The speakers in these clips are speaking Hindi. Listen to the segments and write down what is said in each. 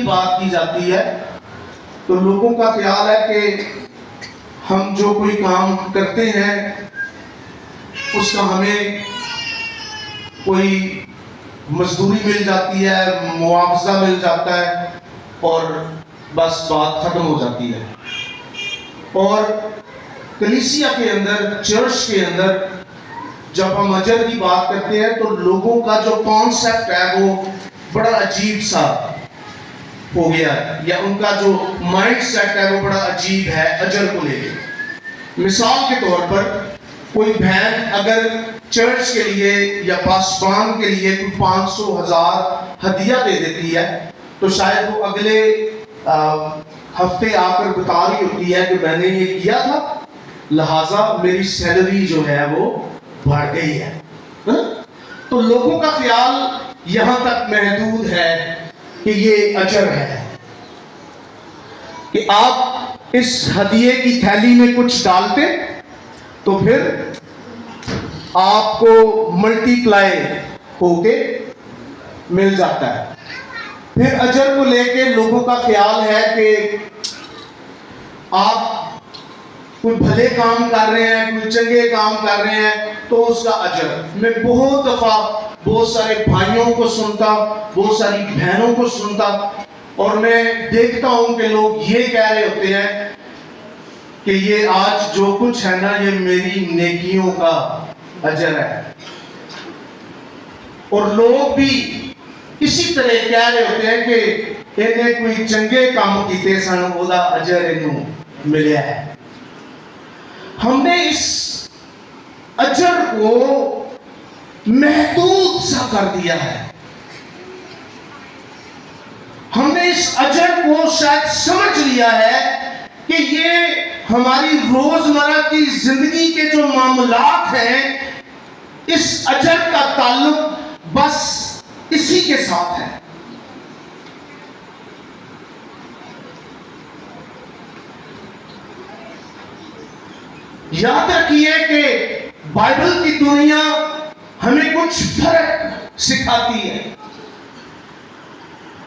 बात की जाती है तो लोगों का ख्याल है कि हम जो कोई काम करते हैं उसका हमें कोई मजदूरी मिल जाती है, मुआवजा मिल जाता है और बस बात खत्म हो जाती है। और कलीसिया के अंदर, चर्च के अंदर जब हम अजर की बात करते हैं तो लोगों का जो कॉन्सेप्ट है वो बड़ा अजीब सा हो गया है, या उनका जो माइंड सेट है वो बड़ा अजीब है अजर को लेकर। मिसाल के तौर पर कोई बहन अगर चर्च के लिए या पासवान के लिए कोई 500,000 हदिया दे देती है तो शायद वो अगले हफ्ते आकर बता रही होती है कि मैंने ये किया था, लिहाजा मेरी सैलरी जो है वो बढ़ गई है। तो लोगों का ख्याल यहां तक महदूद है कि ये अजर है कि आप इस हदिये की थैली में कुछ डालते तो फिर आपको मल्टीप्लाई होके मिल जाता है। फिर अजर को लेके लोगों का ख्याल है कि आप कोई भले काम कर रहे हैं, कोई चंगे काम कर रहे हैं तो उसका अजर। मैं बहुत दफा बहुत सारे भाइयों को सुनता, बहुत सारी बहनों को सुनता और मैं देखता हूं कि लोग ये कह रहे होते हैं कि ये आज जो कुछ है ना ये मेरी नेकियों का अजर है। और लोग भी इसी तरह कह रहे होते हैं कि इन्हें कोई चंगे काम कीते सन ओदा अजर इन्हों मिलिया है। हमने इस अजर को महदूद सा कर दिया है। हमने इस अजर को शायद समझ लिया है कि ये हमारी रोजमर्रा की जिंदगी के जो मामलात हैं इस अजर का ताल्लुक बस इसी के साथ है। याद रखिए कि बाइबल की दुनिया हमें कुछ फर्क सिखाती है।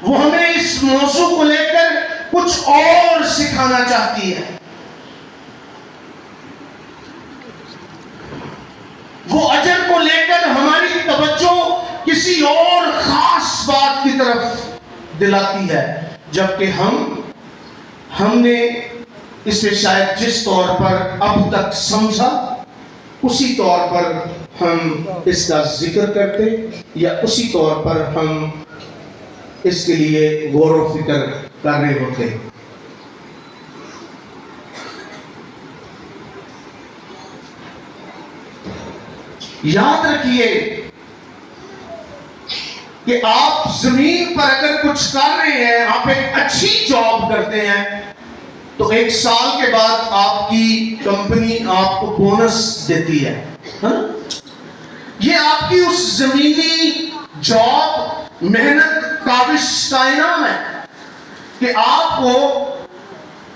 वो हमें इस मौजू को लेकर कुछ और सिखाना चाहती है। वो अजर को लेकर हमारी तवज्जो किसी और खास बात की तरफ दिलाती है, जबकि हमने इसे शायद जिस तौर पर अब तक समझा उसी तौर पर हम इसका जिक्र करते या उसी तौर पर हम इसके लिए गौर व फिक्र कर रहे होते। याद रखिए कि आप जमीन पर अगर कुछ कर रहे हैं, आप एक अच्छी जॉब करते हैं तो 1 साल के बाद आपकी कंपनी आपको बोनस देती है। ये आपकी उस जमीनी जॉब मेहनत काविश का इनाम है कि आपको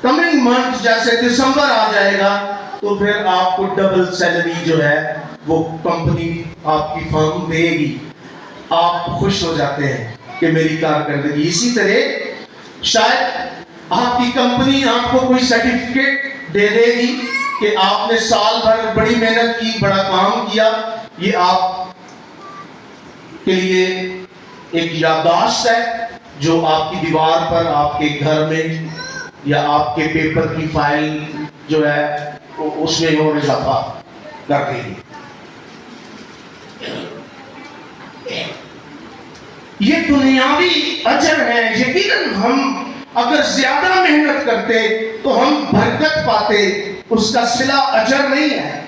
कमिंग मंथ जैसे दिसंबर आ जाएगा तो फिर आपको डबल सैलरी जो है वो कंपनी आपकी फर्म देगी। आप खुश हो जाते हैं कि मेरी कारकर्दगी। इसी तरह शायद आपकी कंपनी आपको कोई सर्टिफिकेट दे देगी कि आपने साल भर बड़ी मेहनत की, बड़ा काम किया। ये आप के लिए एक याददाश्त है जो आपकी दीवार पर, आपके घर में या आपके पेपर की फाइल जो है उसमें और इजाफा कर देगी। ये दुनियावी अजर है। यकीनन हम अगर ज्यादा मेहनत करते तो हम बरकत पाते, उसका सिला अजर नहीं है।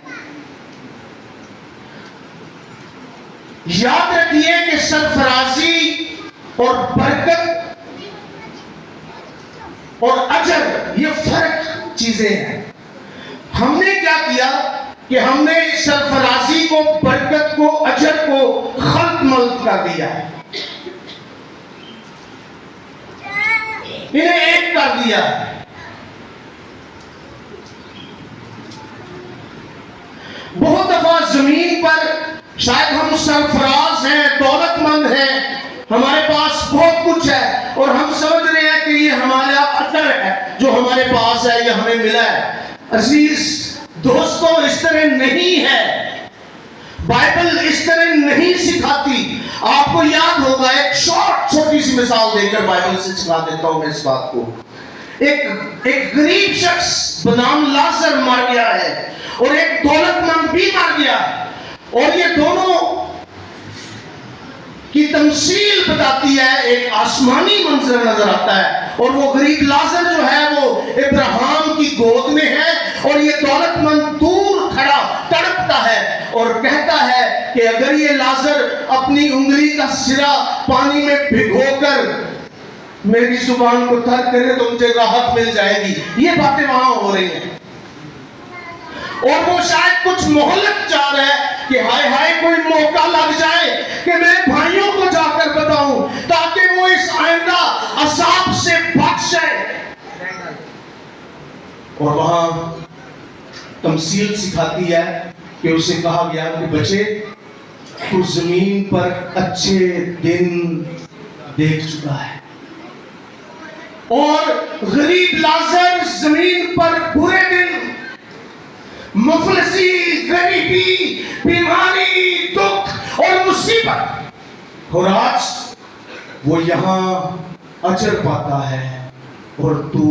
याद रखिए कि सरफराजी और बरकत और अजर ये फर्क चीजें हैं। हमने क्या किया कि हमने सरफराजी को, बरकत को, अजर को खल्त मल्त कर दिया है, इन्हें एक कर दिया। बहुत दफा जमीन पर शायद हम सरफराज हैं, दौलतमंद हैं, हमारे पास बहुत कुछ है और हम समझ रहे हैं कि ये हमारा अजर है जो हमारे पास है, ये हमें मिला है। अजीज दोस्तों, इस तरह नहीं है, बाइबल इस तरह नहीं सिखाती। आपको याद होगा, एक छोटी सी मिसाल देकर बाइबल से सिखा देता हूं मैं इस बात को। एक गरीब शख्स बनाम लाजर मर गया है और एक दौलतमंद भी मर गया है, और ये दोनों की तमसील बताती है, एक आसमानी मंजर नजर आता है। और वो गरीब लाजर जो है वो इब्राहिम की गोद में है, और ये दौलतमंद दूर खड़ा तड़पता है और कहता है कि अगर ये लाजर अपनी उंगली का सिरा पानी में भिगोकर मेरी जुबान को तर करे तो मुझे राहत मिल जाएगी। ये बातें वहां हो रही हैं, और वो शायद कुछ मोहलत चाह रहा है कि हाय हाय कोई मौका लग जाए कि मैं भाइयों को जाकर बताऊं, ताकि वो इस आइंदा असाब से बच जाए। और वहां तमसील सिखाती है कि उसे कहा गया कि बच्चे, तू जमीन पर अच्छे दिन देख चुका है, और गरीब लाजर जमीन पर बुरे दिन, मुफलिसी, गरीबी, बीमारी, दुख और मुसीबत, और आज वो यहां अजर पाता है और तू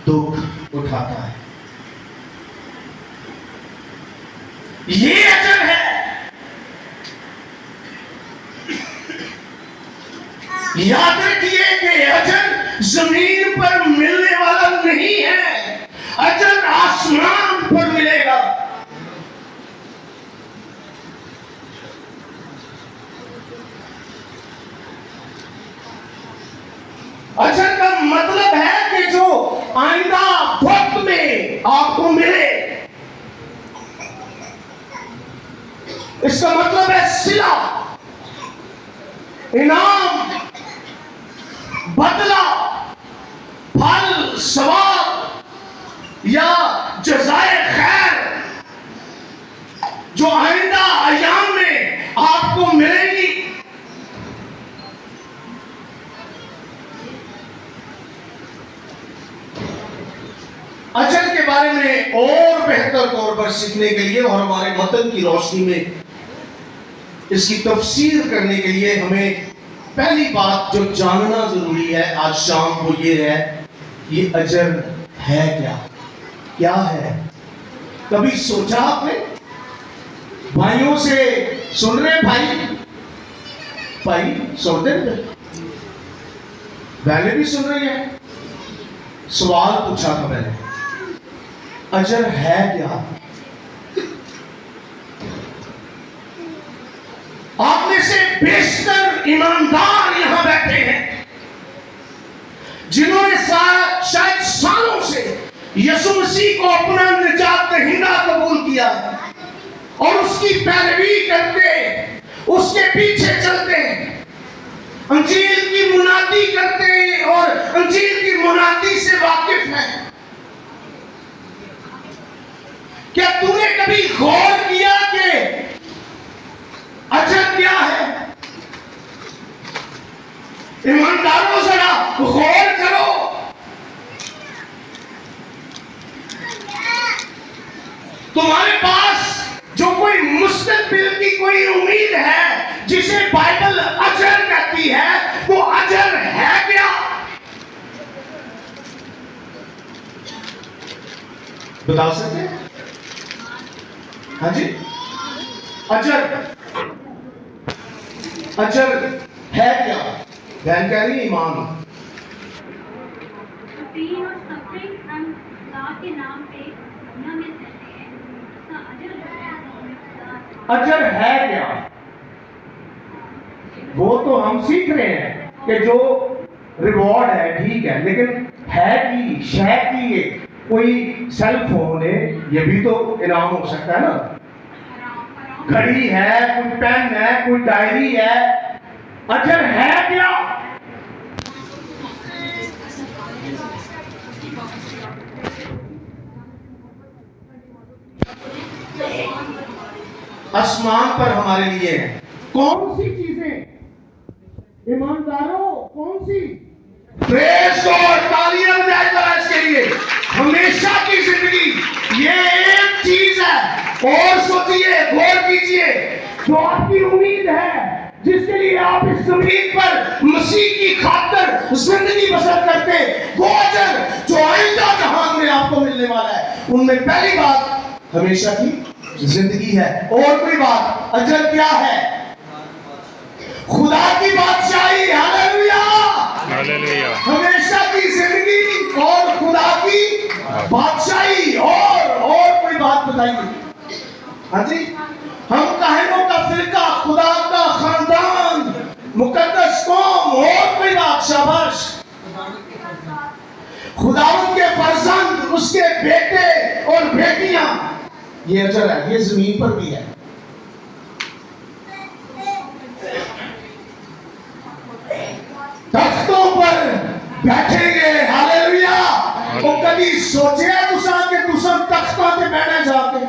दुख उठाता है। ये अजर है। याद रखिए कि अजर जमीन पर मिलने वाला नहीं है, अजर आसमान पर मिलेगा। अजर का मतलब है कि जो आइंदा वक्त में आपको मिले, इसका मतलब है सिला, इनाम, बदला, फल, सवाब या जज़ाए खैर जो आइंदा अयाम में आपको मिलेगी। अजर के बारे में और बेहतर तौर पर सीखने के लिए और हमारे मतन की रोशनी में इसकी तफसीर करने के लिए हमें पहली बात जो जानना जरूरी है आज शाम वो ये है, ये अजर है क्या? क्या है? कभी सोचा आपने? भाइयों से सुन रहे भाई सुनते हैं, पहले भी सुन रही है। सवाल पूछा था मैंने, अजर है क्या? आप में से बेशतर ईमानदार यहां बैठे हैं जिन्होंने शायद सालों से यीशु मसीह को अपना निजात दहिंदा कबूल किया और उसकी पैरवी करते, उसके पीछे चलते, अंजील की मुनादी करते और अंजील की मुनादी से वाकिफ हैं। क्या तूने कभी गौर किया कि अजर क्या है? ईमानदारों जरा गौर करो। तुम्हारे पास जो कोई मुस्तकबिल की कोई उम्मीद है जिसे बाइबल अजर कहती है, वो अजर है क्या? बता सकते हैं? हाँ जी, अजर है क्या? बहन कह रही ईमान अजर है क्या? वो तो हम सीख रहे हैं कि जो रिवॉर्ड है ठीक है, लेकिन है कि शय की ये कोई सेल फोन है, ये भी तो इनाम हो सकता है ना। घड़ी है, कोई पेन है, कोई डायरी है, अजर है क्या? आसमान पर हमारे लिए है। कौन सी चीजें ईमानदारों, कौन सी? प्रेज गॉड, तालियां बजाएं जरा इसके लिए। हमेशा की जिंदगी ये एक चीज है, और सोचिए, गौर कीजिए, जो आपकी उम्मीद है, जिसके लिए आप इस जमीन पर मसीह की खातिर जिंदगी बसर करते, वो अजर जो आइंदा जहान में आपको मिलने वाला है, उनमें पहली बात हमेशा की जिंदगी है। और कोई बात, अजर क्या है? खुदा की बादशाही। Hallelujah, hallelujah. हमेशा की जिंदगी और खुदा की बादशाही। और कोई बात बताइए। हाँ जी, हम काहिनों का फिरका, खुदा का खानदान, मुकद्दस कौम। और कोई बात? शाबाश, खुदावंद के फर्जंद, उसके बेटे और बेटियां, ये अजर है, ये जमीन पर भी है। तख्तों पर बैठेंगे। हालेलुया। तो कभी सोचे तुसा कि तुसा तख्तों पे बैठे जाके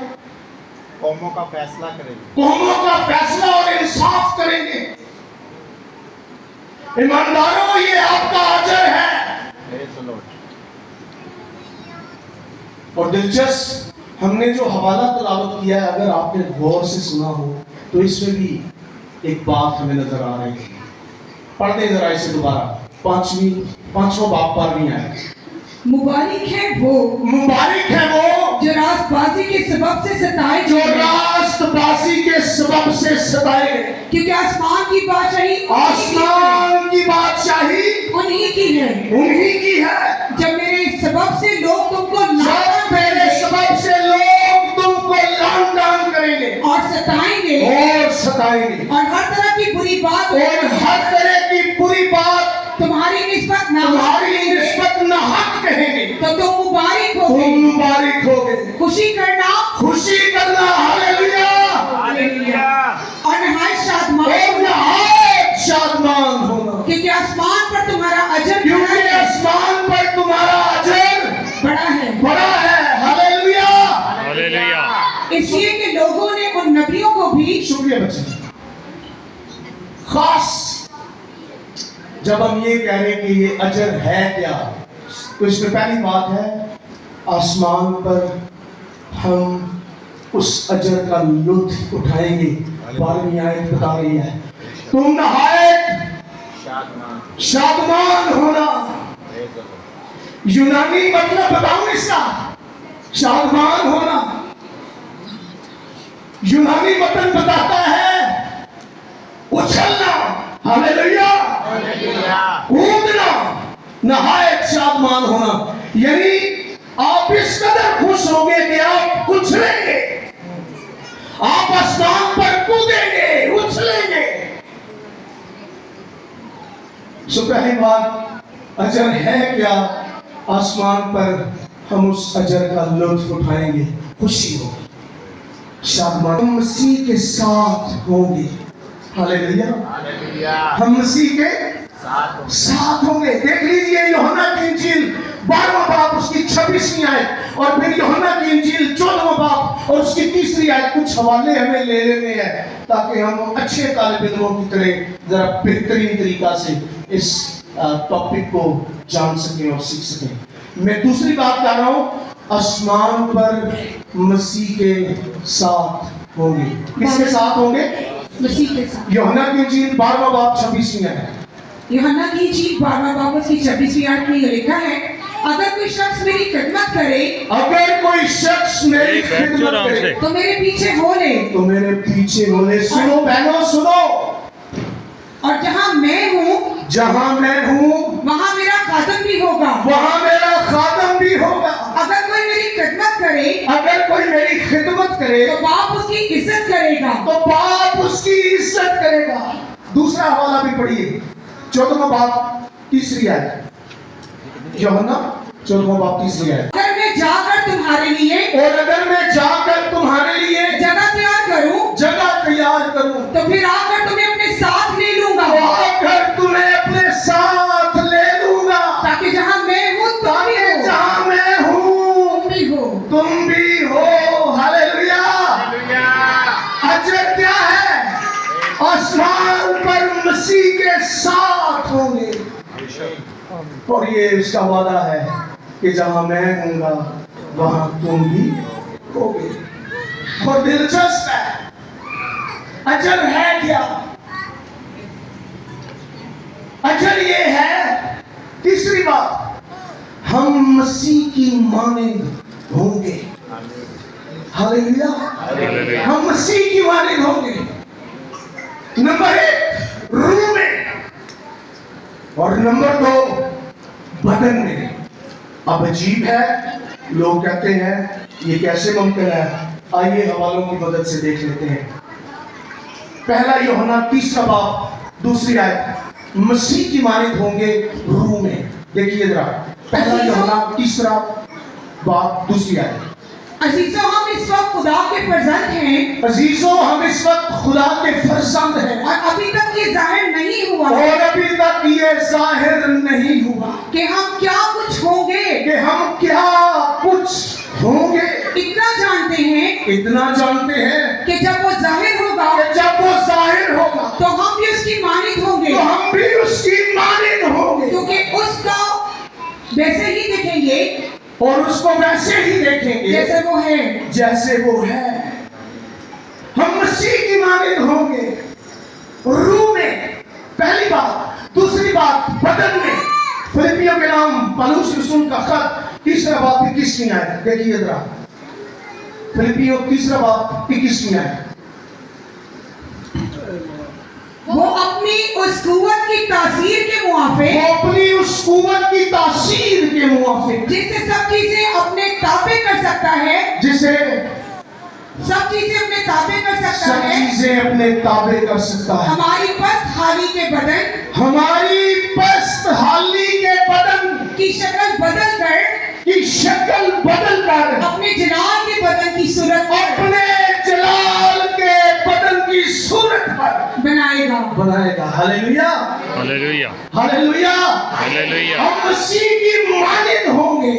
कौमों का फैसला करेंगे, कौमों का फैसला और इंसाफ करेंगे। ईमानदारों, ये आपका अजर है। Praise the Lord। और दिलचस्प, हमने जो हवाला तिलावत किया है, अगर आपने गौर से सुना हो तो इसमें भी एक बात हमें नजर आ रही है। पढ़ते जरा इसे दोबारा, पांचवां बाब पर नहीं आया। मुबारक है वो जो रास्तबाजी के सबब से सताए, जो रास्तबाजी के सबब से सताए गए, क्योंकि आसमान की बादशाही उन्हीं की है। उन्हीं की है। जब मेरे सबब से लोग तुमको लान तान करेंगे और सताएंगे और हर तरह की बुरी बात तुम्हारी निस्बत ना हक कहेंगे, तो तुम मुबारक होगे। खुशी करना हालेलुया, और नहायत शादमान होना, क्योंकि आसमान पर तुम्हारा अजर बड़ा है। हालेलुया। हालेलुया। इसलिए कि लोगों ने उन नबियों को भी, शुक्रिया बच्चे, खास जब हम ये कह रहे हैं कि ये अजर है क्या, तो इसमें पहली बात है, आसमान पर हम उस अजर का लुत्फ उठाएंगे। 12वीं आयत बता रही है, तुम नहायत शादमान होना। Praise the Lord। यूनानी मतलब बताऊं इसका? शादमान होना यूनानी मतलब बताता है उछलना। हालेलुया, कूदना, नहायत शादमान होना। यानी आप इस कदर खुश होंगे कि आप उछलेंगे, आप आसमान पर कूदेंगे, उछलेंगे। सो पहली बात, अजर है क्या? आसमान पर हम उस अजर का लुत्फ उठाएंगे, खुशी होगी, शादमान, हम मसीह के साथ होंगे। हालेलुया, हम मसीह के साथ होंगे। देख लीजिए यूहन्ना की इंजील 12वां बाब उसकी 26वीं आयत, और फिर यूहन्ना की इंजील 14वां बाब और उसकी 3री आयत। कुछ हवाले हमें ले लेने हैं ताकि हम अच्छे तालिब इल्मों की तरह जरा बेहतरीन तरीका से इस टॉपिक को जान सकें और सीख सकें। मैं दूसरी बात कर रहा हूँ, आसमान पर मसीह के साथ होंगे। किसके साथ होंगे? मसीह के साथ। यूहन्ना की इंजील 12वां बाब 26वीं आयत। यूहन्ना की इंजील 12वां बाब उसकी 26वीं आयत में ये लिखा है, अगर कोई शख्स मेरी खिदमत करे, तो मेरे पीछे हो ले। सुनो बहनों, सुनो। और जहाँ मैं हूँ वहाँ मेरा खादम भी होगा। अगर कोई मेरी खिदमत करे, तो बाप उसकी इज्जत करेगा। दूसरा हवाला भी पढ़िए, 14वां बाब 3री आयत। यूहन्ना 14वां बाब 3री आयत। अगर मैं जाकर तुम्हारे लिए जगह तैयार करूं, तो फिर आकर तुम्हें अपने साथ ले लूंगा। ताकि जहां मैं हूं तुम भी हो। हालेलुया। अजर क्या है? आसमान पर मसीह के साथ होंगे। और ये उसका वादा है कि जहां मैं हूँगा वहां तुम भी होगे। और दिलचस्प है, अजर है क्या? अजर ये है, तीसरी बात, हम मसीह की मानद होंगे। Hallelujah, hallelujah. हम मसीह की मानद होंगे। नंबर 1 रूह में, और नंबर 2 बदन में। अब अजीब है, लोग कहते हैं ये कैसे मुमकिन है? आइए हवालों की मदद से देख लेते हैं। पहला यूहन्ना 3 बाब 2 आयत, मसीह की मानद होंगे रूह में। देखिए जरा, पहला यूहन्ना 3 बाब 2 आयत। अजीजों, हम इस वक्त खुदा के फर्जंद हैं। अजीजों, हम इस वक्त खुदा के फर्जंद हैं, और अभी तक ये जाहिर नहीं हुआ और अभी तक ये जाहिर नहीं हुआ कि हम क्या कुछ होंगे। कि हम क्या कुछ होंगे। इतना जानते हैं इतना जानते हैं कि जब वो जाहिर होगा कि जब वो जाहिर होगा तो हम भी उसकी मानद होंगे, तो हम भी उसकी मानद होंगे, क्योंकि उसका वैसे ही देखेंगे और उसको वैसे ही देखेंगे जैसे वो है। जैसे वो है। हम मसीह की मानद होंगे रूह में, पहली बात। दूसरी बात, बदन में। फिलिपियों के नाम पौलुस रसूल का खत 3 बाब 21 आयत, देखिए जरा, फिलिपियों 3 बाब 21 आयत। वो अपनी उस कुव्वत की तासीर के मुआफिक, वो अपनी उस कुव्वत की तासीर के मुआफिक, जिससे सब चीजें अपने ताबे कर सकता है, जिसे सब चीजें अपने ताबे कर सकता सब है, चीजें अपने ताबे कर सकता है। हमारी पस्त हाली के बदन हमारी पस्त हाली के बदन की शक्ल बदल कर, की शक्ल बदल कर, अपने जलाल के बदन की सूरत पर अपने जलाल के बदन की सूरत पर बनाएगा। बनाएगा। Hallelujah, hallelujah. हालेलुया। हालेलुया। हम मसीह की मानद होंगे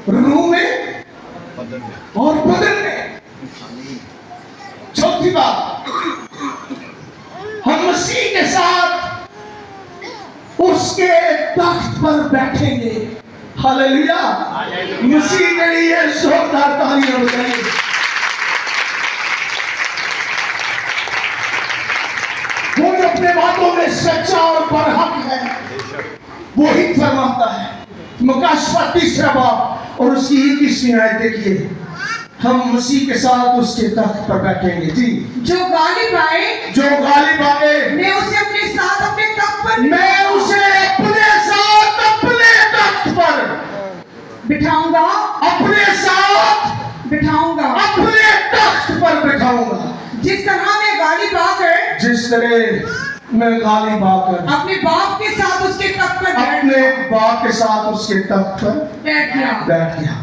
रूह में बदन में। और बदन में। चौथी बात, हम मसीह के साथ उसके तख्त पर बैठेंगे। हालेलुया। मसीह के लिए जोरदार तालियां बजाइए। वो जो अपने बातों में सच्चा और बरहक है, वो ही फरमाता है। मुकाशफा 3 बाब और उसकी 21वीं आयत देखिए, हम मसीह के साथ उसके तख्त पर बैठेंगे। जी, जो गालिब आए, जो गालिब आए, मैं उसे अपने साथ अपने तख्त पर मैं उसे अपने साथ अपने तख्त पर बिठाऊंगा, अपने साथ बिठाऊंगा। अपने तख्त पर बिठाऊंगा। जिस तरह मैं गालिब आकर, जिस तरह मैं गालिब आकर अपने बाप के साथ उसके तख्त पर अपने बाप के साथ उसके तख्त पर बैठ गया। बैठ गया।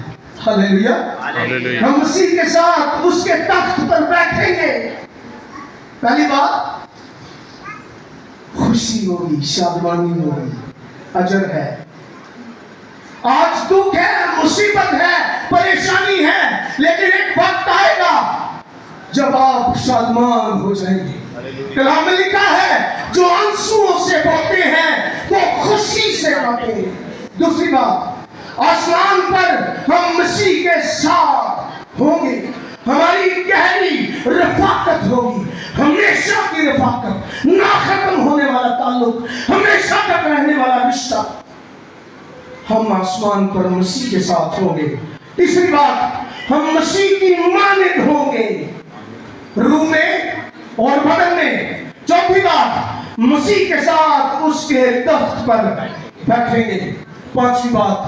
हालेलुया। हालेलुया। हम मसीह के साथ उसके तख्त पर बैठेंगे। पहली बात, खुशी होगी, शादमानी होगी, अजर है। आज दुख है, मुसीबत है, परेशानी है, लेकिन एक वक्त आएगा जब आप शादमान हो जाएंगे। कलाम में लिखा है, जो आंसुओं से बोते हैं वो खुशी से गाते हैं। दूसरी बात, आसमान पर हम मसीह के साथ होंगे। हमारी गहरी रफाकत होगी, हमेशा की रफाकत, ना खत्म होने वाला ताल्लुक, हमेशा तक रहने वाला रिश्ता। हम आसमान पर मसीह के साथ होंगे। तीसरी बात, हम मसीह की मानद होंगे रूह में और बदन में। चौथी बात, मसीह के साथ उसके तख्त पर बैठेंगे। पांचवी बात,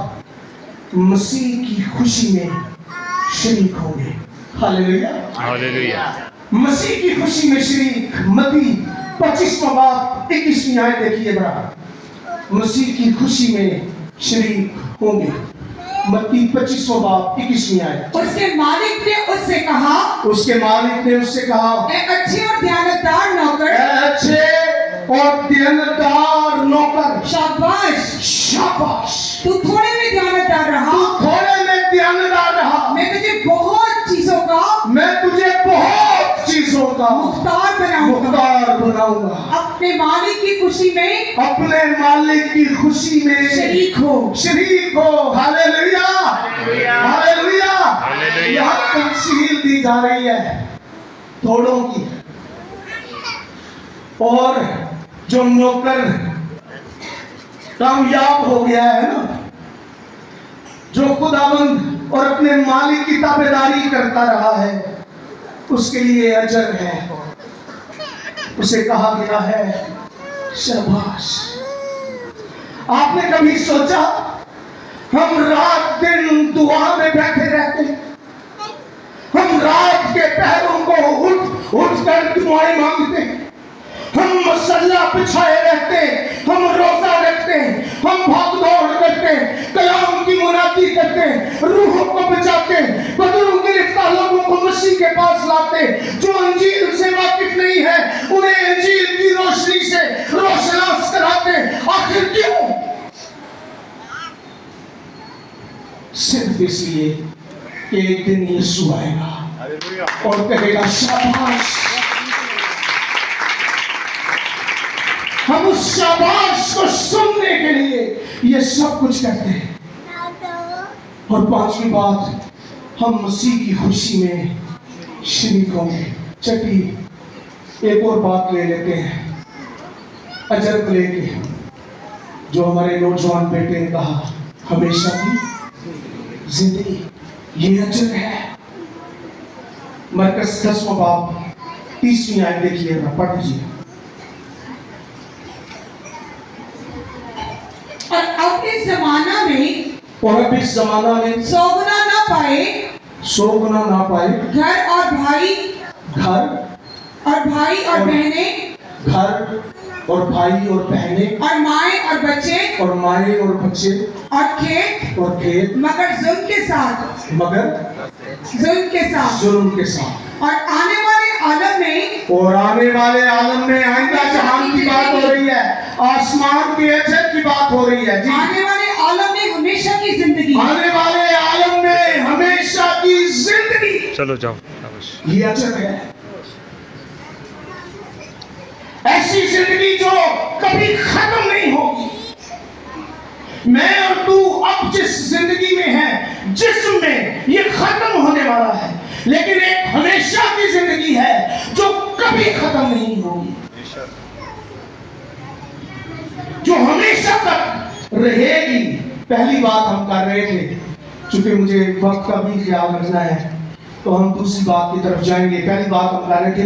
मसीह की खुशी में शरीक होंगे। हालेलुया। हालेलुया। मसीह की खुशी में शरीक। मत्ती 25वां बाब 21वीं आयत देखिए बरा, मसीह की खुशी में शरीक होंगे। मत्ती 25वां बाब 21वीं आयत। उसके मालिक ने उससे कहा, उसके मालिक ने उससे कहा, ए अच्छे और ध्यानदार नौकर, अच्छे और ध्यानदार नौकर, शाबाश, शाबाश, तू थोड़े में ध्यानदार रहा, तू थोड़े में ध्यानदार रहा, मैं तुझे बहुत चीजों का का मुख्तार बनाऊंगा। मुख्तार बनाऊंगा। अपने मालिक की खुशी में, अपने मालिक की खुशी में शरीक हो। शरीक हो। Hallelujah, hallelujah. हालेलुया। यहाँ तफसील दी जा रही है थोड़ों की, और जो नौकर कामयाब हो गया है ना, जो खुदाबंद और अपने मालिक की ताबेदारी करता रहा है, उसके लिए अजर है। उसे कहा गया है शाबाश। आपने कभी सोचा हम रात दिन दुआ में बैठे रहते, हम रात के पहरों को उठ कर दुआएं मांगते, हम मसल्ला बिछाए रहते, हम रोजा रखते, हम भाग दौड़ करते, कलाम की मुनादी करते, रूहों को बचाते, बदलों गिरफ्तार लोगों को मसीह के पास लाते। जो अंजील से वाकिफ नहीं है उन्हें अंजील की रोशनी से रोशनास कराते। आखिर क्यों? सिर्फ इसलिए कि एक दिन यीशु आएगा और कहेगा शाबाश। हम उस शाबाश को सुनने के लिए ये सब कुछ करते हैं। और पांचवी बात, हम मसीह की खुशी में शरीक होंगे। छठी एक और बात ले लेते हैं अजर को लेके, जो हमारे नौजवान बेटे ने कहा, हमेशा की जिंदगी, ये अजर है। मरकस 10वां बाब 30वीं आयत देखिएगा, पढ़ दीजिए। और अब इस जमाना में, और अब इस जमाना में सोगना ना पाए, सोगना ना पाए, घर और भाई, घर और भाई और बहनें, घर और भाई और बहनें, और माए और बच्चे, और माए और बच्चे, और खेत, और खेत, मगर जुल्म के साथ, मगर जुल्म के साथ, जुल्म के साथ। और आने वाले आलम में, और आने वाले आलम में आइंदा जहान की बात हो रही है, आसमान के अजर की बात हो रही है जी। आने वाले आलम में हमेशा की जिंदगी, आने वाले आलम में हमेशा की जिंदगी, चलो जाओ। ये अजर है। ऐसी जिंदगी जो कभी खत्म नहीं होगी। मैं और तू अब जिस जिंदगी में है, जिसमें ये खत्म होने वाला है, लेकिन एक हमेशा की जिंदगी है जो कभी खत्म नहीं होगी, जो हमेशा तक रहेगी। पहली बात हम कर रहे थे, चूंकि मुझे वक्त का भी ख्याल रखना है, तो हम दूसरी बात की तरफ जाएंगे। पहली बात हम कर रहे थे,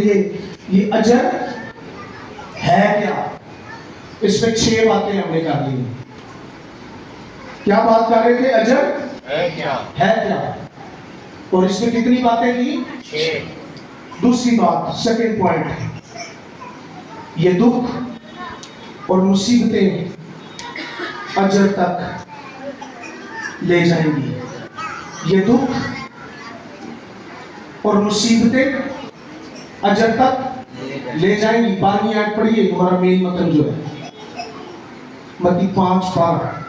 ये अजर है क्या? इसमें 6 बातें हमने कर ली। क्या बात कर रहे थे? अजर है क्या? है क्या? और इसमें कितनी बातें की? 6। दूसरी बात, सेकंड पॉइंट, ये दुख और मुसीबतें अजर तक ले जाएंगी। ये दुख और मुसीबतें अजर तक ले जाएंगी। 12वीं आयत पढ़िए, हमारा मेन मतलब जो है मत्ती 5:12।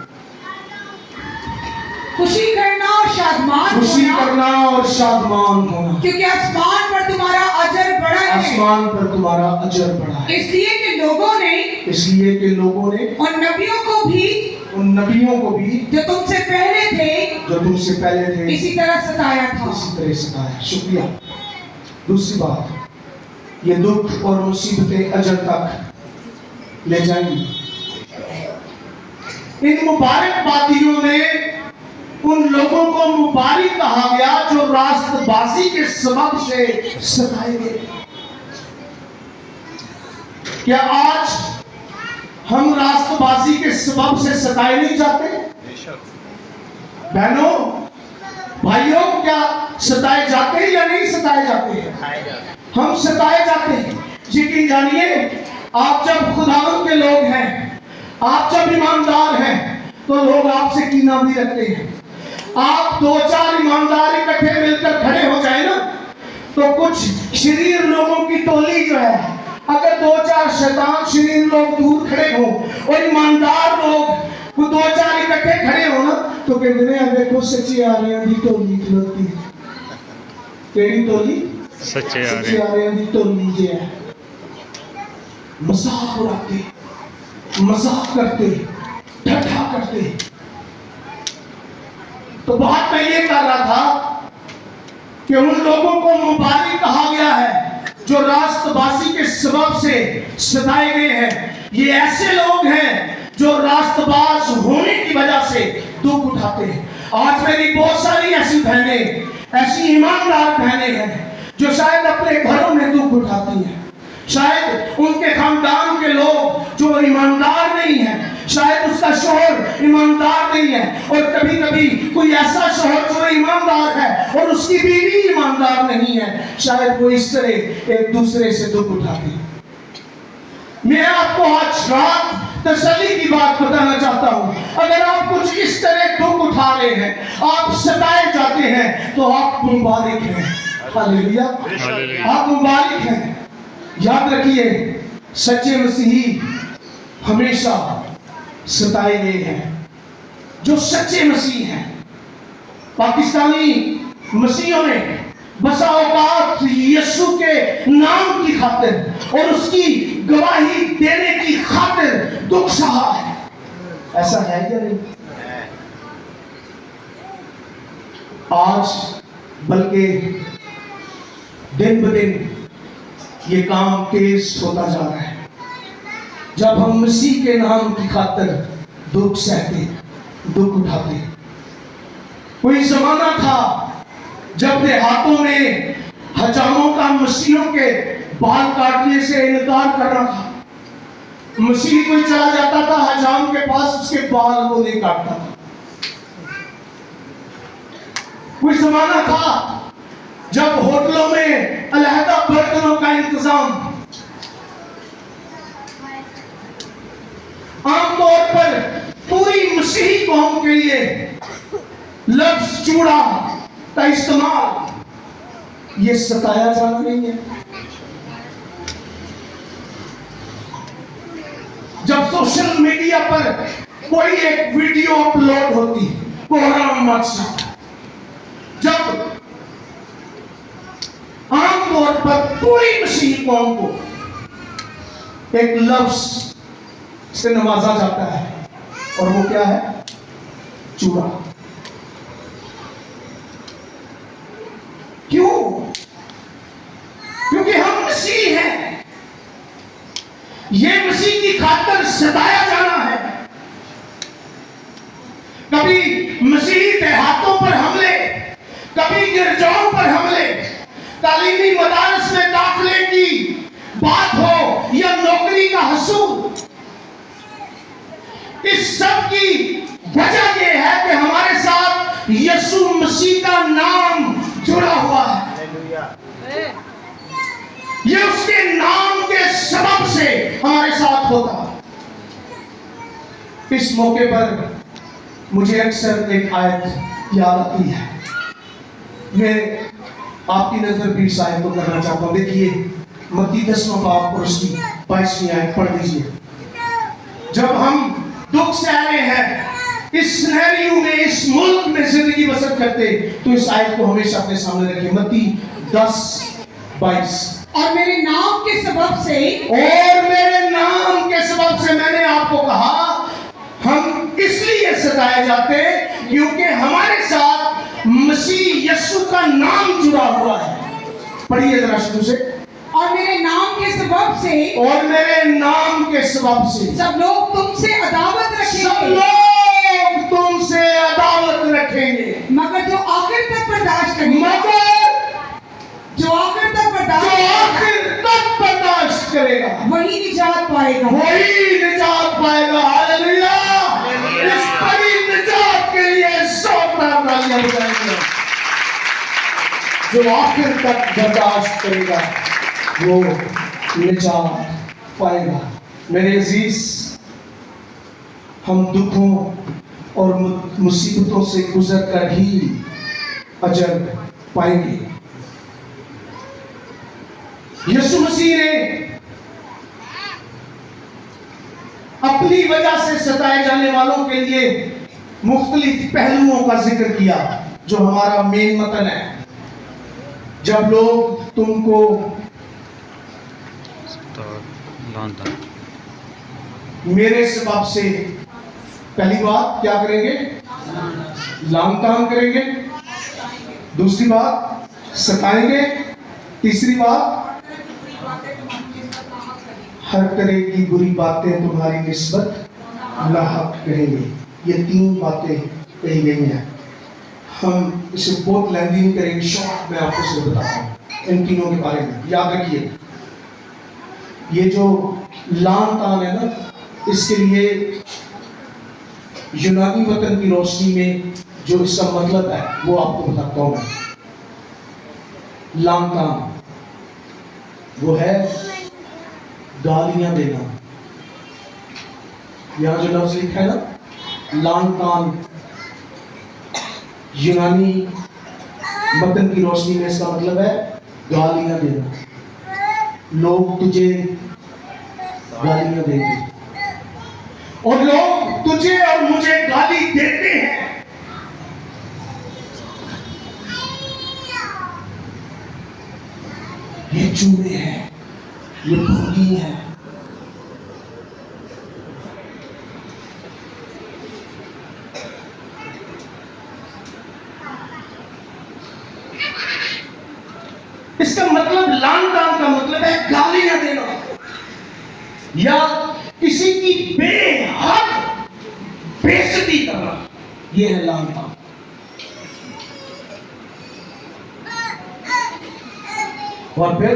खुशी करना और शादमान खुशी होना, करना और शादमान होना, क्योंकि आसमान पर तुम्हारा अजर बड़ा है। आसमान पर तुम्हारा अजर बड़ा है। इसलिए कि लोगों ने, इसलिए कि लोगों ने उन नबियों को भी, उन नबियों को भी जो तुमसे पहले थे, जो तुमसे पहले थे, इसी तरह सताया था। इसी तरह सताया। शुक्रिया। दूसरी बात, ये दुख और मुसीबतें अजर तक ले जाएंगी। इन मुबारक बातियों में उन लोगों को मुबारक कहा गया जो रास्तबाजी के सबब से सताए गए। क्या आज हम रास्तबाजी के सबब से सताए नहीं जाते? बहनों, भाइयों, क्या सताए जाते हैं या नहीं सताए जाते हैं? हम सताए जाते हैं। यकीन जानिए, आप जब खुदावंद के लोग हैं, आप जब ईमानदार हैं, तो लोग आपसे कीना भी रखते हैं। आप 2-4 ईमानदार इकट्ठे मिलकर खड़े हो जाए ना, तो कुछ शरीर लोगों की टोली जो है, अगर 2-4 शैतान शरीर लोग दूर खड़े हो और ईमानदार लोग वो 2-4 इकट्ठे खड़े हो ना, तो कहते हैं देखो सच्ची आ रही है टोली खलोती। केड़ी टोली? सच्चे आ सच्चे रहे आ रहे हैं तो लीजिए। मजाक उड़ाते, मजाक करते, ठट्ठा करते। तो बात मैं ये कर रहा था कि उन लोगों को मुबारक कहा गया है जो राष्ट्रवासी के सबब से सताए गए हैं। ये ऐसे लोग हैं जो राष्ट्रवास होने की वजह से दुख उठाते हैं। आज मेरी बहुत सारी ऐसी बहनें, ऐसी ईमानदार बहनें हैं जो शायद अपने घरों में दुख उठाती हैं। शायद उनके खानदान के लोग जो ईमानदार नहीं हैं, शायद उसका शौहर ईमानदार नहीं है, और कभी कभी कोई ऐसा शौहर जो ईमानदार है और उसकी बीवी ईमानदार नहीं है, शायद वो इस तरह एक दूसरे से दुख उठाते हैं। मैं आपको आज रात तसल्ली की बात बताना चाहता हूं। अगर आप कुछ इस तरह दुख उठा रहे हैं, आप सताए जाते हैं, तो आप मुबारक हैं। हालेलुया, आप मुबारक हैं। याद रखिए, सच्चे मसीही हमेशा सताए गए हैं। जो सच्चे मसीह हैं, पाकिस्तानी मसीहों ने बसा औकात यीशु के नाम की खातिर और उसकी गवाही देने की खातिर दुख सहा है। ऐसा है क्या नहीं? आज बल्कि दिन ब दिन ये काम तेज होता जा रहा है। जब हम मसीह के नाम की खातिर दुख सहते, दुख उठाते। कोई जमाना था जब देहातों में हजामों का मसीहों के बाल काटने से इनकार कर रहा था। मसीह कोई चला जाता था हजाम के पास, उसके बाल वो नहीं काटता था। कोई जमाना था जब होटलों में अलहदा बर्तनों का इंतजाम, आमतौर पर पूरी मसीही कौम के लिए लफ्ज चूड़ा का इस्तेमाल, ये सताया जाना नहीं है। जब सोशल मीडिया पर कोई एक वीडियो अपलोड होती, कोहराम मच जाता। जब आमतौर पर पूरी मसीही कौम को एक लफ्ज से नवाजा जाता है, और वो क्या है? चूड़ा। क्यों? क्योंकि हम मसीह हैं। ये मसीह की खातिर सताया जाना है। कभी मसीही देहातों पर हमले, कभी गिरजाओं पर हमले, तालीमी मदारस में दाखिले की बात हो या नौकरी का हसूल, इस सब की वजह यह है कि हमारे साथ यीशु मसीह का नाम जुड़ा हुआ है। ये उसके नाम के सबब से हमारे साथ होता है। इस मौके पर मुझे अक्सर एक आयत याद आती है। मैं आपकी नजर भी इस आयत को करना चाहता हूं। देखिए, मत्ती 10वां बाब और उसकी 22वीं आयत पढ़ लीजिए। जब हम दुख से आ रहे हैं, इस सिनेरियो में, इस मुल्क में जिंदगी बसर करते, तो इस आयत को हमेशा अपने सामने रखें। मत्ती 10:22। और मेरे नाम के सबब से, और मेरे नाम के सबब से, मैंने आपको कहा हम इसलिए सताए जाते क्योंकि हमारे साथ मसीह यीशु का नाम जुड़ा हुआ है। पढ़िए जरा शुरू से। और मेरे नाम के सबब से, और मेरे नाम के सबब से सब लोग तुमसे अदावत रखेंगे, सब लोग तुमसे अदावत रखेंगे, मगर जो आखिर तक बर्दाश्त करेगा, मगर जो आखिर तक बर्दाश्त करेगा, वही निजात पाएगा, वही निजात पाएगा। हालेलुया। इस बड़ी निजात के लिए 100 तालियां बजाएंगे। जो आखिर तक बर्दाश्त करेगा वो निजात पाएगा। मेरे अजीज, हम दुखों और मुसीबतों से गुजर कर ही अजर पाएंगे। यीशु मसीह ने अपनी वजह से सताए जाने वालों के लिए मुख्तलिफ पहलुओं का जिक्र किया, जो हमारा मेन मतन है। जब लोग तुमको तो लानता मेरे सबब से पहली बात क्या करेंगे? लाम ताम करेंगे। दूसरी बात सताएंगे। तीसरी बात हर तरह की बुरी बातें तुम्हारी निस्बत नाहक कहेंगे। ये 3 बातें कही गई हैं। हम इसे बहुत लेंदी नहीं करेंगे, शॉर्ट में आपको सिर्फ बताता हूँ इन तीनों के बारे में। याद रखिए, ये जो लान तान है ना, इसके लिए यूनानी वतन की रोशनी में जो इसका मतलब है वो आपको बताता हूं मैं। लान तान वो है गालियां देना। यहां जो लफ्ज लिखा है ना लान तान, यूनानी वतन की रोशनी में इसका मतलब है गालियां देना। लोग तुझे गालियां देंगे और लोग तुझे और मुझे गाली देते हैं। ये चूहे हैं, ये भूगी हैं। इसका मतलब लान तान का मतलब है गालियां देना या किसी की बेहद बेइज्जती करना। यह है लान तान। और फिर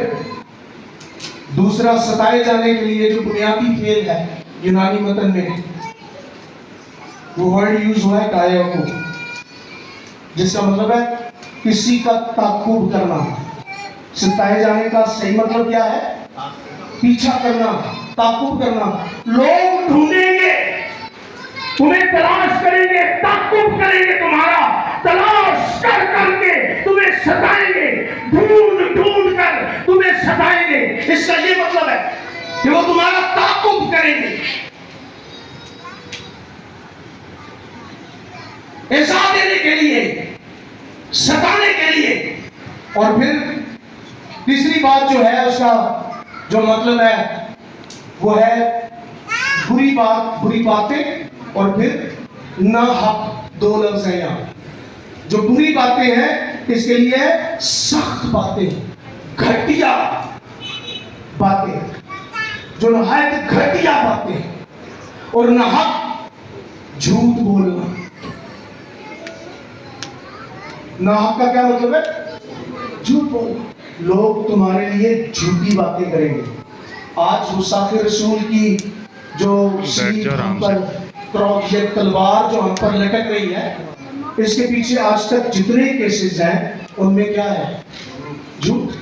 दूसरा सताए जाने के लिए जो बुनियादी फेल है यूनानी मतन में, वो वर्ड यूज हुआ है कायाको, जिसका मतलब है किसी का ताकुब करना। सताए जाने का सही मतलब क्या है? पीछा करना, ताकुब करना। लोग ढूंढेंगे, तुम्हें तलाश करेंगे, ताकुब करेंगे, तुम्हारा तलाश कर करके तुम्हें सताएंगे, ढूंढ ढूंढ कर तुम्हें सताएंगे। इसका ये मतलब है कि वो तुम्हारा ताकुब करेंगे, ऐसा देने के लिए, सताने के लिए। और फिर तीसरी बात जो है उसका जो मतलब है वो है बुरी बात, बुरी बातें। और फिर ना हक, 2 लफ्ज हैं यहाँ। जो बुरी बातें हैं इसके लिए सख्त बातें, घटिया बातें, जो नहायत घटिया बातें। और ना हक झूठ बोलना। ना हक का क्या मतलब है? झूठ बोलना। लोग तुम्हारे लिए झूठी बातें करेंगे। आज मुसाफिर रसूल की जो हम पर क्रॉस या तलवार जो हम पर लटक रही है, इसके पीछे आज तक जितने केसेस हैं उनमें क्या है? झूठ,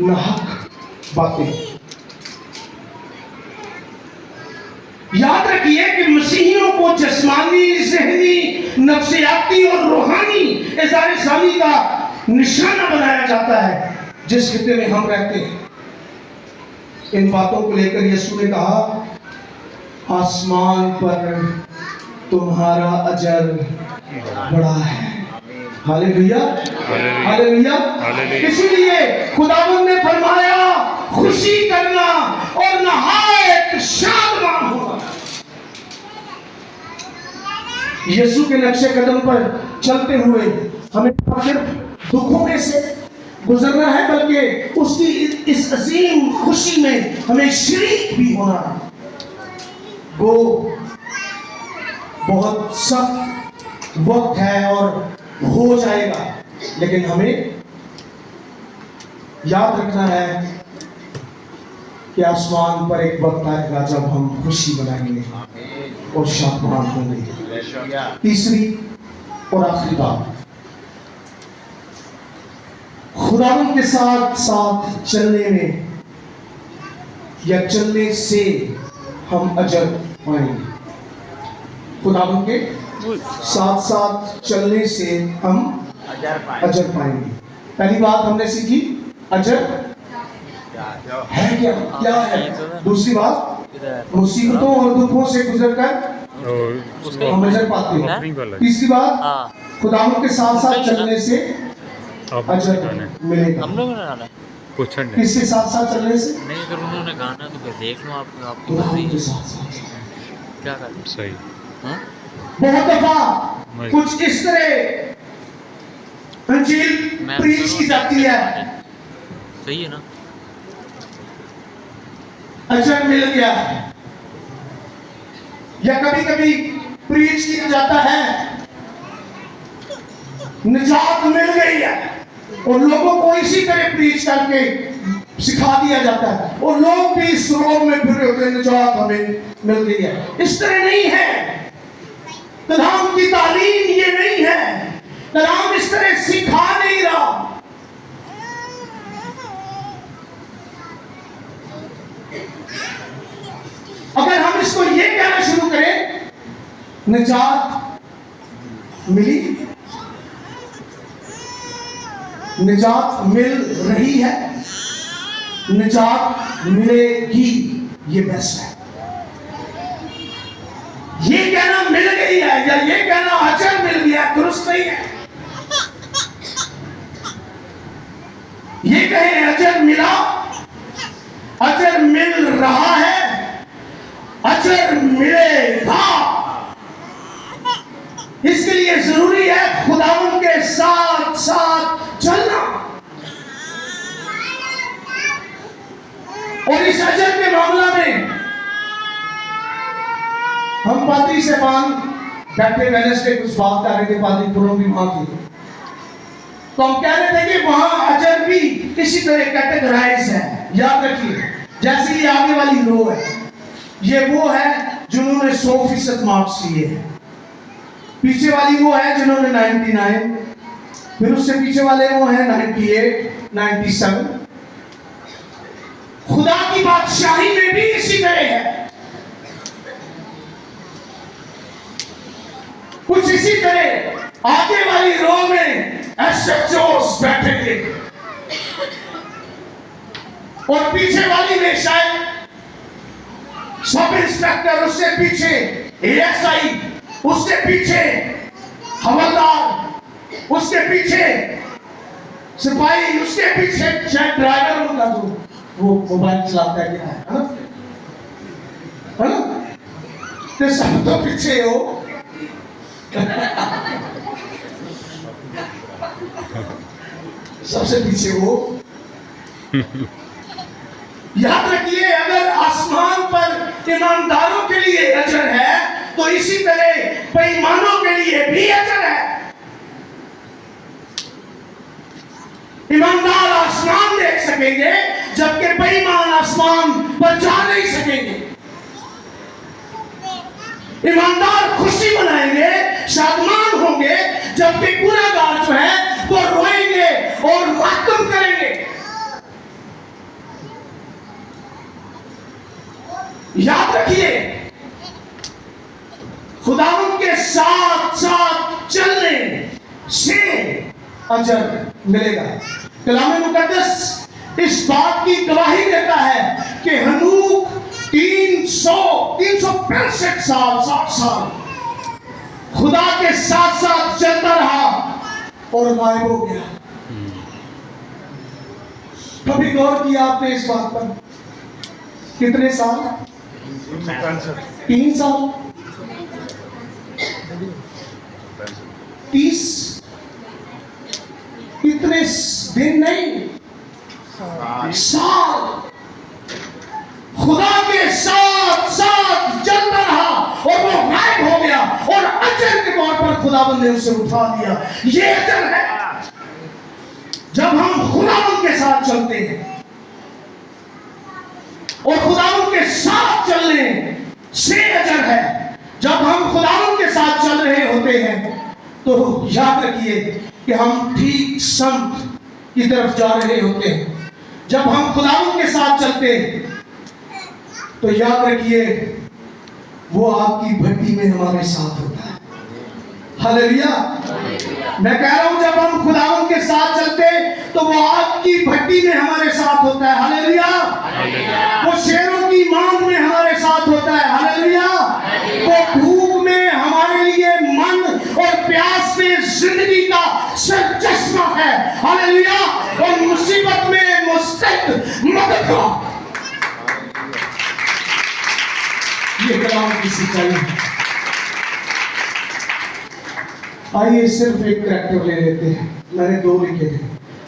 नाहक बातें। याद रखिए कि मसीहियों को जिस्मानी, ज़हनी, नफ्सियाती और रूहानी इज़ार-ए-सानी का निशाना बनाया जाता है जिस खित्ते में हम रहते हैं। इन बातों को लेकर यीशु ने कहा, आसमान पर तुम्हारा अजर बड़ा है। Hallelujah, hallelujah. इसीलिए खुदावंद ने फरमाया खुशी करना और नहायत शादमान होना। यीशु के नक्शे कदम पर चलते हुए हमें सिर्फ दुखों में से गुजरना है, बल्कि उसकी इस अजीम खुशी में हमें शरीक भी होना है। वो बहुत सख्त वक्त है और हो जाएगा, लेकिन हमें याद रखना है कि आसमान पर एक वक्त आएगा जब हम खुशी मनाएंगे और शादमान होंगे। तीसरी और आखिरी बात, खुदावंद के साथ साथ चलने में या चलने से हम अजर पाएंगे। खुदावंद के साथ साथ चलने से हम अजर पाएंगे। पहली बात हमने सीखी, अजर है क्या, क्या है। दूसरी बात, मुसीबतों और दुखों से गुजरकर हम अजर पाते हैं। तीसरी बात, खुदावंद के साथ साथ चलने से अब अजर गाना मिलेगा। हम लोग ने गाना है? पूछा नहीं किसके साथ साथ चलने से? नहीं, अगर उन्होंने गाना तो फिर देख लो, आपकी मर्जी खुदावंद के है। साथ साथ। क्या करें? सही हाँ? बहुत दफा कुछ इस तरह अंजील मैं प्रीच की जाती है, सही है ना? अजर मिल गया, या कभी कभी प्रीच किया जाता है निजात मिल गई है, और लोगों को इसी तरह प्रीच करके सिखा दिया जाता है, और लोग भी इस रोग में फिर होते हैं, निजात हमें मिल गई है। इस तरह नहीं है, कलाम की तालीम ये नहीं है, कलाम इस तरह सिखा नहीं रहा। अगर हम इसको ये कहना शुरू करें निजात मिली, निजात मिल रही है, निजात मिलेगी, ये बेस्ट है। ये कहना मिल गई है या ये कहना अजर मिल गया दुरुस्त नहीं है। ये कहे अजर मिला, अजर मिल रहा है, अजर मिलेगा। इसके लिए जरूरी है खुदावंद के साथ साथ चलना, और इस अजर के मामला में हम पादरी साहबान बैठे वेडनेसडे कुछ बात कर रहे थे, पादरी पुरों भी वहां थे, तो हम कह रहे थे कि वहां अजर भी किसी तरह कैटेगराइज है। याद रखिए, जैसे ये आगे वाली रो है, ये वो है जिन्होंने 100% मार्क्स लिए हैं, पीछे वाली वो है जिन्होंने 99, फिर उससे पीछे वाले वो हैं 98, 97। खुदा की बादशाही में भी इसी तरह है, कुछ इसी तरह आगे वाली रो में एसएचओस बैठेंगे, और पीछे वाली में शायद सब इंस्पेक्टर, उससे पीछे एएसआई, उसके पीछे हवलदार, उसके पीछे सिपाही, उसके पीछे शायद ड्राइवर होगा जो वो मोबाइल चलाता है, क्या है ना? तो सब तो पीछे हो। सबसे पीछे हो। याद रखिए, अगर आसमान पर ईमानदारों के लिए अजर है तो इसी तरह बेईमानों के लिए भी अजर है। ईमानदार आसमान देख सकेंगे जबकि बेईमान आसमान पर जा नहीं सकेंगे। ईमानदार खुशी मनाएंगे, शादमान होंगे, जबकि गुनहगार जो है वो रोएंगे और मातम करेंगे। याद रखिए, खुदावंद के साथ साथ चलने से अजर मिलेगा। कलाम मुकद्दस इस बात की गवाही देता है कि हनूक 365 साल 60 साल खुदा के साथ साथ चलता रहा और गायब हो गया। कभी गौर किया आपने इस बात पर? कितने साल? 3 साल, 30, इतने दिन नहीं, साल खुदा के साथ साथ चलता रहा और वो गायब हो गया, और अजर के तौर पर खुदावंद ने उसे उठा लिया। ये अजर है जब हम खुदावंद के साथ चलते हैं, और खुदावंद के साथ चलने से अजर है। जब हम खुदावंद के साथ चल रहे होते हैं तो याद रखिए कि हम ठीक संत की तरफ जा रहे होते हैं। जब हम खुदावंद के साथ चलते हैं तो याद रखिए वो आपकी भट्टी में हमारे साथ होता है। हालेलुया। मैं कह रहा हूं, जब हम खुदावंद के साथ चलते तो वो आपकी भट्टी में हमारे साथ होता है। हालेलुया। वो शेरों की मांग में हमारे साथ होता है। हालेलुया। वो भूख में हमारे लिए मन और प्यास में जिंदगी की सच्चाई है। आइए सिर्फ एक करैक्टर ले लेते हैं, मैंने 2 लिखे थे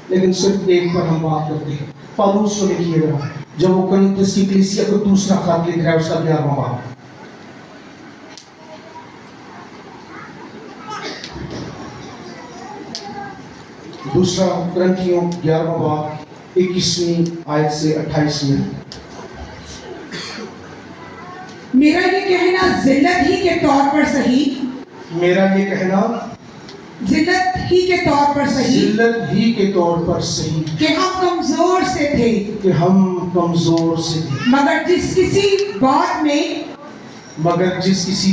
लेकिन सिर्फ एक पर हम बात करते हैं। पौलुस को लिखिएगा जब वो कुरिन्थियों की कलीसिया को दूसरा खत लिख रहा है, उसका 11वां बाब। दूसरा कुरिन्थियों 11वां बाब 21वीं आयत से 28 में। मेरा ये कहना जिल्लत ही के तौर पर सही, मेरा ये कहना जिल्लत ही के तौर पर सही, जिल्लत ही के तौर पर सही कि हम कमजोर से थे, कि हम कमजोर से थे, मगर जिस किसी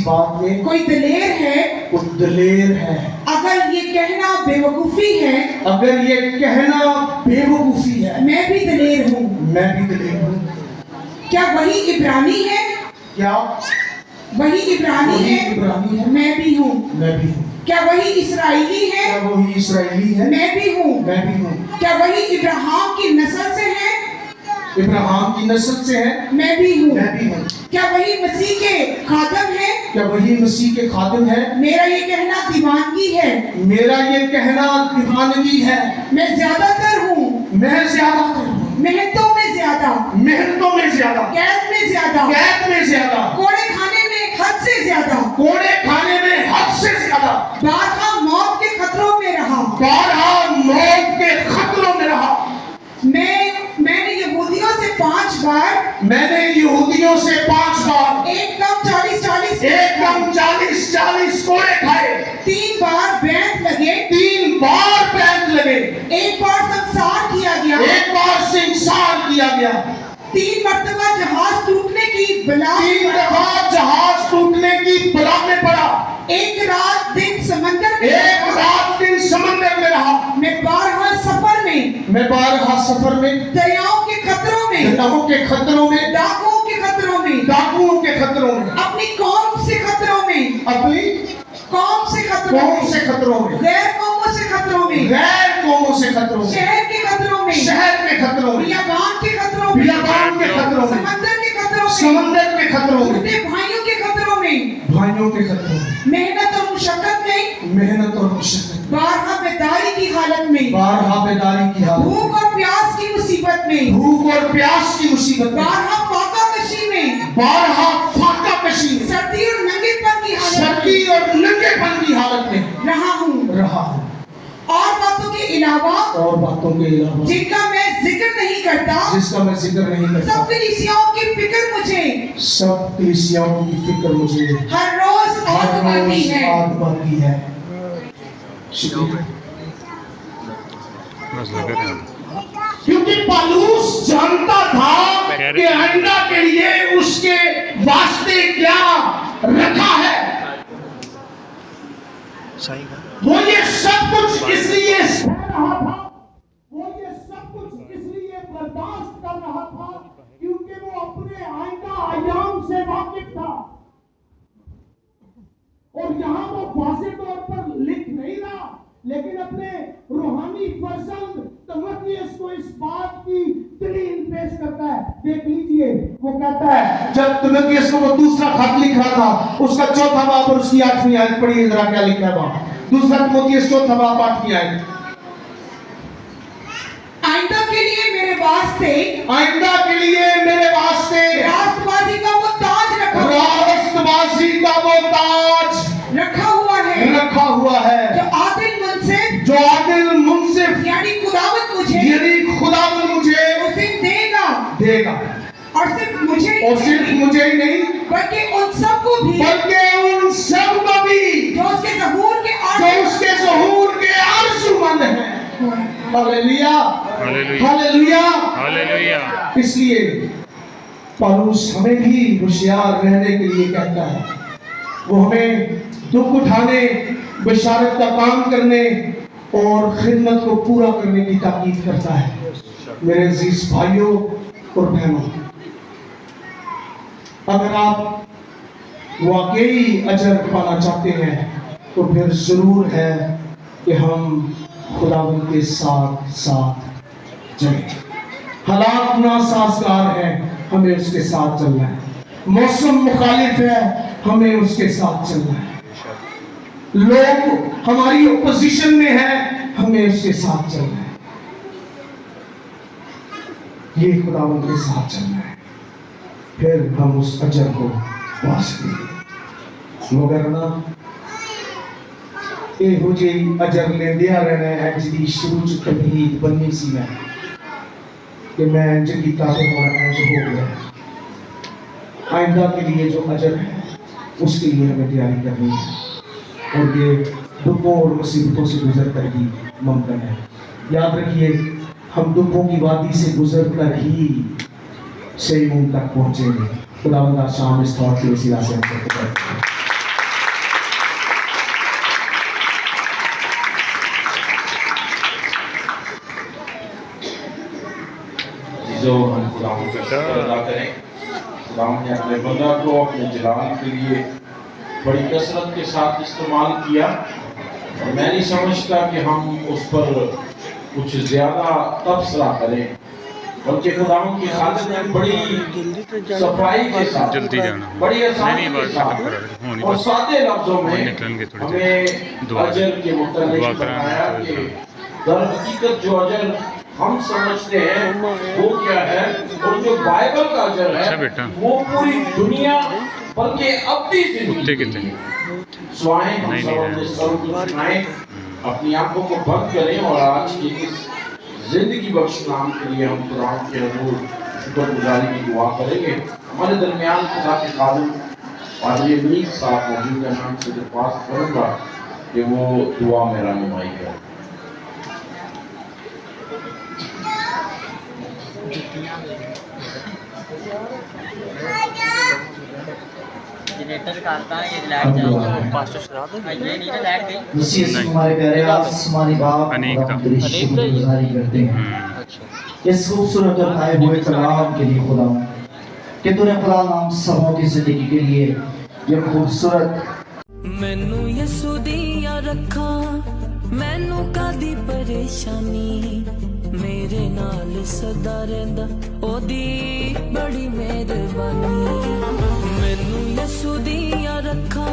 बात में कोई दलेर है, वो दलेर है। अगर ये कहना बेवकूफी है, अगर ये कहना बेवकूफी है, मैं भी दलेर हूँ। मैं भी दलेर हूँ। क्या वही इब्रानी है? क्या वही इब्रानी वही है? इब्रानी है? मैं भी हूँ। मैं भी हूँ। क्या वही इसराइली है? क्या वही इसराइली है? मैं भी हूँ। मैं भी हूँ। क्या वही इब्राहिम की नस्ल से है? इब्राहिम की नस्ल से है? मैं भी हूँ। मैं भी हूँ। क्या वही मसीह के खादम है? क्या वही मसीह के खादिम है? मेरा ये कहना दीवानगी है। मेरा ये कहना दीवानगी है। मैं ज्यादातर हूँ। मैं ज्यादातर हूँ। मेहनतों में ज्यादा, मेहनतों में ज्यादा, कैद में ज्यादा, कैद में ज्यादा, कोड़े खाने में हद से ज्यादा, कोड़े खाने में हद से ज्यादा, बारहा मौत के खतरों में रहा, बारहा मौत के खतरों में रहा। मैंने यहूदियों से 5 बार, मैंने यहूदियों से 5 बार, एक कम 40 एकदम 40 कोड़े खाए। 3 बार बैंत लगे, 3 बार बैंत लगे। 1 बार संसार किया गया, 1 बार संसार किया गया। 3 मर्तबा जहाज टूटने की बला, 3 दफा जहाज टूटने की बला में पड़ा। 1 रात दिन समंदर में, 1 रात दिन समंदर में रहा। मैं 12 सफर में, मैं 12 सफर में, दरियाओं के खतरों में, दरियाओं के खतरों में, डाकुओं के खतरों में, डाकुओं के खतरों में, अपनी कौम से खतरों में, अपनी कौम से खतरों कौम में, से खतरों में, गैर कौमों से खतरों में, गैर कौमों से खतरों में, शहर के खतरों में, शहर के खतरों में, बियाबान के खतरों में, बियाबान के खतरों में, समंदर के खतरों में, समंदर के खतरों में, अपने भाइयों के खतरों में, भाइयों के खतरों में, मेहनत और मुशक्कत में, मेहनत और मुशक्कत, बारहा बेदारी की हालत में, बारहा बेदारी की हालत, भूख और प्यास की मुसीबत में, भूख और प्यास की मुसीबत में, बारहा फाका कशी में, बारहा फाका कशी में, सर्दी और नंगेपन की हालत सर्दी और नंगेपन की हालत में रहा हूँ। और बातों के अलावा, और बातों के अलावा जिनका मैं जिक्र नहीं करता, जिसका मैं जिक्र नहीं करता, सब कलीसियाओं की फिक्र मुझे, सब कलीसियाओं की फिक्र मुझे हर रोज आती है। आती है। शुक्रिया। बस लगे रहे हम। क्योंकि पौलुस जानता था कि अंडा के लिए उसके वास्ते क्या रखा है। सही वो ये सब कुछ इसलिए सह रहा था, वो ये सब कुछ इसलिए बर्दाश्त कर रहा था क्योंकि वो अपने आइंदा आयाम से वाकिफ था। और यहाँ वो वाज़े तौर पर लिख नहीं रहा, लेकिन अपने रूहानी फर्जंद तीमुथियुस को इस बात की दलील पेश करता है। देख लीजिए, वो कहता है, जब तीमुथियुस को वो दूसरा खत लिख रहा था, उसका 4था बाब और उसकी 8वीं आयत पढ़िए जरा, क्या लिखा है वहां। दूसरा तीमुथियुस 4था बाब 8वीं आयत। आइंदा के लिए मेरे वास्ते, आइंदा के लिए मेरे वास्ते रास्तबाजी का वो ताज रखा, रास्तबाजी का वो ताज रखा हुआ है, रखा हुआ है, जो आदिल मुनसिफ, जो आदिल मुनसिफ यानी खुदावंद मुझे, यानी खुदावंद मुझे उस दिन देगा। और सिर्फ मुझे ही नहीं, बल्कि उन सबको भी, जो उसके ज़हूर के आरज़ूमंद हैं। Hallelujah, hallelujah, hallelujah, hallelujah. इसलिए पौलुस हमें भी होशियार रहने के लिए कहता है। वो हमें दुख उठाने, बशारत का काम करने और खिदमत को पूरा करने की ताकीद करता है। मेरे अजीज भाइयों और बहनों, अगर आप वाकई अजर पाना चाहते हैं तो फिर जरूर है कि हम खुदावंद के साथ साथ चलें। हालात नासाजगार हैं, हमें उसके साथ चलना है। मौसम मुखालिफ है, हमें उसके साथ चलना है। लोग हमारी ओपोजिशन में है, हमें उसके साथ चलना है। ये खुदावन के साथ चलना है, फिर हम उस अजर को पा सकेंगे। मगर ना ਇਹੋ ਜਿਹੀ ਅਜਰ ਲੈਂਦਿਆਂ ਰਹਿਣਾ ਹੈ ਜਿਹਦੀ ਸ਼ੁਰੂ ਚ ਤਮਹੀਦ ਬੰਨੀ ਸੀ ਮੈਂ कि मैं इंज किया तो हमारा इंज हो गया। आइंदा के लिए जो अजर है उसके लिए हमें तैयारी करनी है और ये दुखों और मुसीबतों से गुजर कर ही मुमकिन है। याद रखिए, हम दुखों की वादी से गुजर कर ही सही मुंह तक पहुंचेंगे। खुदावंद शाम इस थॉट के वसीला से हम करते हैं। जो हम खुदावंद का शुक्र अदा करें। खुदावंद ने अपने बंदा को अपने जलाल के लिए बड़ी कसरत के साथ इस्तेमाल किया और मैं नहीं समझता कि हम उस पर कुछ ज़्यादा तबसरा करें, बल्कि खुदावंद की खातिर ने बड़ी सफाई के साथ, बड़ी आसानी के साथ और सादे लफ्जों में हमें अजर के मुताबिक बताया कि दर हकीकत जो अजर हम समझते हैं वो क्या है, और जो बाइबल का अजर है वो पूरी दुनिया बल्कि अब्दी जिंदगी। स्वाएं हम सब अपने सरों को झुकाएं, अपनी आंखों को बंद करें और आज की इस जिंदगी बख्श नाम के लिए हम खुदा के हजूर शुक्रगुजारी की दुआ करेंगे। हमारे दरमियान खुदा के खादिम पादरी मीर साहब मौजूद हैं, मैं उनसे दरख्वास्त करूँगा कि वो दुआ में रहनुमाई करें। जनरेटर करता है, ये लाइट जाएगी, पास्टर शराब है, ये नहीं ना लाइट गई। मसीह हमारे प्यारे आसमानी बाप, हम तेरी शुक्रगुजारी करते हैं इस खूबसूरत और आए हुए कलाम के लिए खुदा, कि तूने खुदा नाम सबों की जिंदगी के लिए ये खूबसूरत मैनू यसू दिया रखा, मैनू कादी परेशानी, मेरे नाल सदा रहंदा ओदी बड़ी मेहरबानी। मैनू यसू दिया रखा।